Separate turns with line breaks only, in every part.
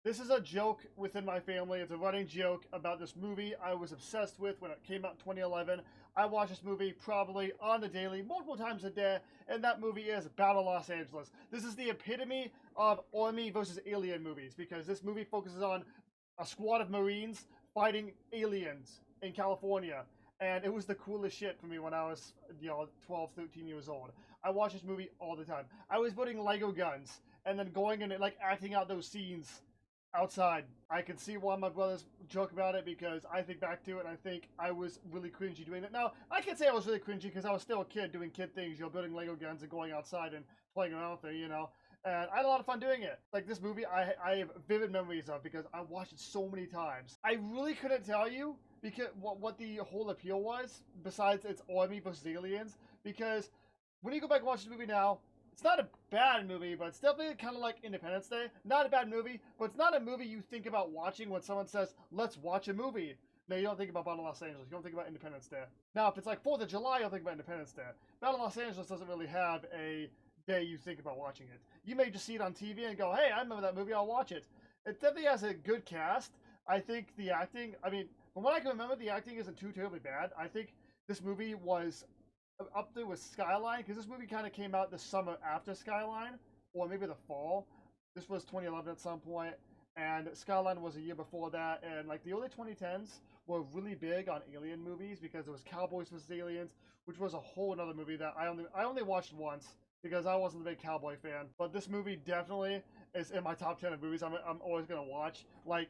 This is a joke within my family. It's a running joke about this movie I was obsessed with when it came out in 2011. I watch this movie probably on the daily, multiple times a day, and that movie is Battle Los Angeles. This is the epitome of Army versus Alien movies, because this movie focuses on a squad of Marines fighting aliens in California. And it was the coolest shit for me when I was, 12, 13 years old. I watched this movie all the time. I was building Lego guns and then going in and like acting out those scenes outside. I can see why my brothers joke about it, because I think back to it and I think I was really cringy doing that. Now, I can say I was really cringy because I was still a kid doing kid things, building Lego guns and going outside and playing around with it, And I had a lot of fun doing it. Like this movie, I have vivid memories of because I watched it so many times. I really couldn't tell you because what the whole appeal was, besides it's Army versus aliens, because when you go back and watch this movie now, it's not a bad movie, but it's definitely kind of like Independence Day. Not a bad movie, but it's not a movie you think about watching when someone says, let's watch a movie. No, you don't think about Battle of Los Angeles. You don't think about Independence Day. Now, if it's like 4th of July, you'll think about Independence Day. Battle of Los Angeles doesn't really have a day you think about watching it. You may just see it on TV and go, hey, I remember that movie, I'll watch it. It definitely has a good cast. I think the acting, from what I can remember, the acting isn't too terribly bad. I think this movie was up there with Skyline, because this movie kind of came out the summer after Skyline, or maybe the fall. This was 2011 at some point, and Skyline was a year before that, and like the early 2010s were really big on alien movies because it was Cowboys vs. Aliens, which was a whole other movie that I only watched once because I wasn't a big cowboy fan. But this movie definitely is in my top 10 of movies I'm always going to watch. Like,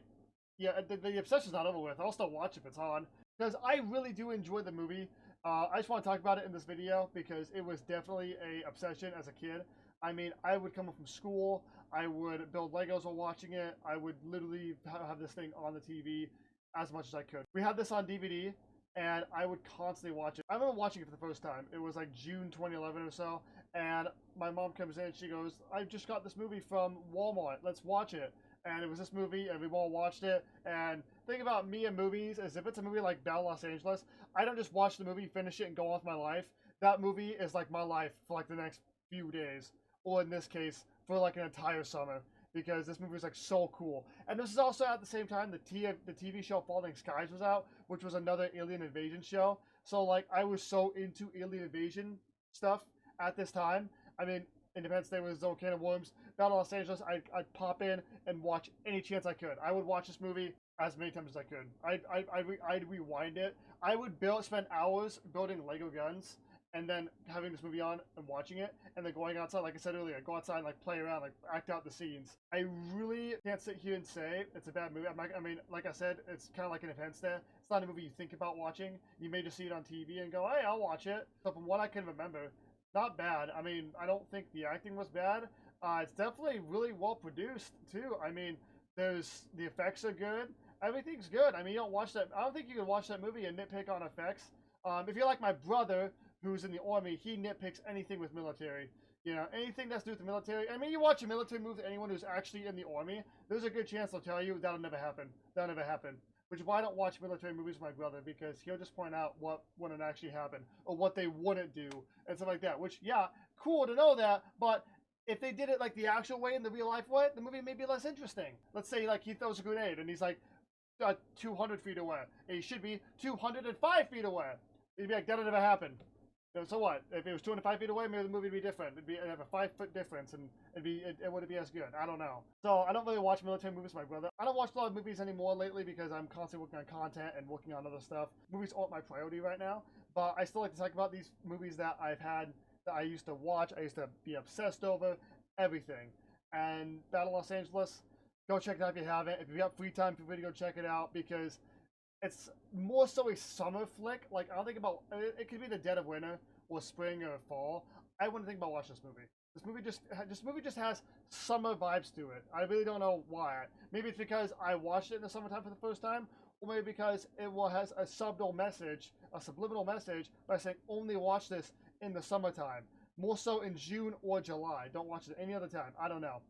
yeah, the obsession's not over with. I'll still watch if it's on, because I really do enjoy the movie. I just want to talk about it in this video because it was definitely a obsession as a kid. I would come home from school, I would build Legos while watching it. I would literally have this thing on the TV as much as I could. We had this on DVD, and I would constantly watch it. I remember watching it for the first time. It was like June 2011 or so, and my mom comes in and she goes, I just got this movie from Walmart, let's watch it. And it was this movie, and we all watched it. And think about me and movies as if it's a movie like Battle Los Angeles. I don't just watch the movie, finish it, and go on with my life. That movie is like my life for like the next few days, or in this case, for like an entire summer, because this movie is like so cool. And this is also at the same time the TV show Falling Skies was out, which was another alien invasion show. So like I was so into alien invasion stuff at this time. Independence Day was its own can of worms. Battle of Los Angeles, I'd pop in and watch any chance I could. I would watch this movie as many times as I could. I'd rewind it. I would spend hours building Lego guns and then having this movie on and watching it, and then going outside, like I said earlier, go outside and like play around, like act out the scenes. I really can't sit here and say it's a bad movie. Like I said, it's kind of like Independence Day. It's not a movie you think about watching. You may just see it on TV and go, hey, I'll watch it. So from what I can remember, not bad. I don't think the acting was bad. It's definitely really well produced too. There's the effects are good. Everything's good. You don't watch that. I don't think you can watch that movie and nitpick on effects. If you're like my brother, who's in the army, he nitpicks anything with military. Anything that's to do with the military. You watch a military movie with anyone who's actually in the army, there's a good chance they'll tell you that'll never happen. That'll never happen. Which is why I don't watch military movies with my brother, because he'll just point out what wouldn't actually happen, or what they wouldn't do, and stuff like that. Which, yeah, cool to know that, but if they did it like the actual way in the real life way, the movie may be less interesting. Let's say like he throws a grenade and he's like 200 feet away, and he should be 205 feet away. He'd be like, that'll never happen. So what? If it was 205 feet away, maybe the movie would be different. It'd have a 5-foot difference, and it wouldn't be as good. I don't know. So I don't really watch military movies with my brother. I don't watch a lot of movies anymore lately because I'm constantly working on content and working on other stuff. Movies aren't my priority right now, but I still like to talk about these movies that I've had, that I used to watch, I used to be obsessed over, everything. And Battle Los Angeles, go check it out if you haven't. If you got free time, feel free to go check it out, because it's more so a summer flick. Like, I don't think about it could be the dead of winter or spring or fall. I wouldn't think about watching this movie. This movie just has summer vibes to it. I really don't know why. Maybe it's because I watched it in the summertime for the first time, or maybe because it has a subliminal message by saying only watch this in the summertime. More so in June or July. Don't watch it any other time. I don't know.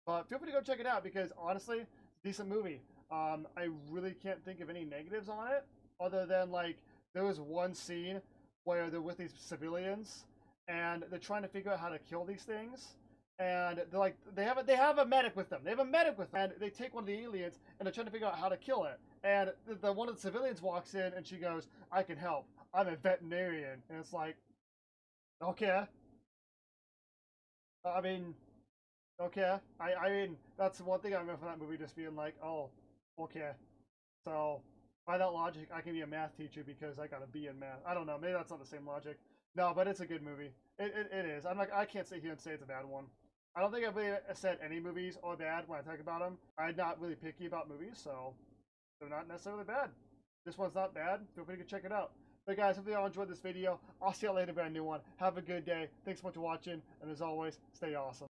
But feel free to go check it out, because honestly, it's a decent movie. I really can't think of any negatives on it, other than like there was one scene where they're with these civilians and they're trying to figure out how to kill these things, and they're like they have a medic with them. They have a medic with them, and they take one of the aliens and they're trying to figure out how to kill it. And the one of the civilians walks in and she goes, "I can help. I'm a veterinarian." And it's like, okay. I mean, okay. I mean, that's one thing I remember from that movie, just being like, oh, okay. So by that logic, I can be a math teacher because I got a B in math. I don't know. Maybe that's not the same logic. No, but it's a good movie. It is. I'm like, I can't sit here and say it's a bad one. I don't think I've really said any movies are bad when I talk about them. I'm not really picky about movies, so they're not necessarily bad. This one's not bad. Feel free to check it out. But guys, hopefully y'all enjoyed this video. I'll see you later for a new one. Have a good day. Thanks so much for watching, and as always, stay awesome.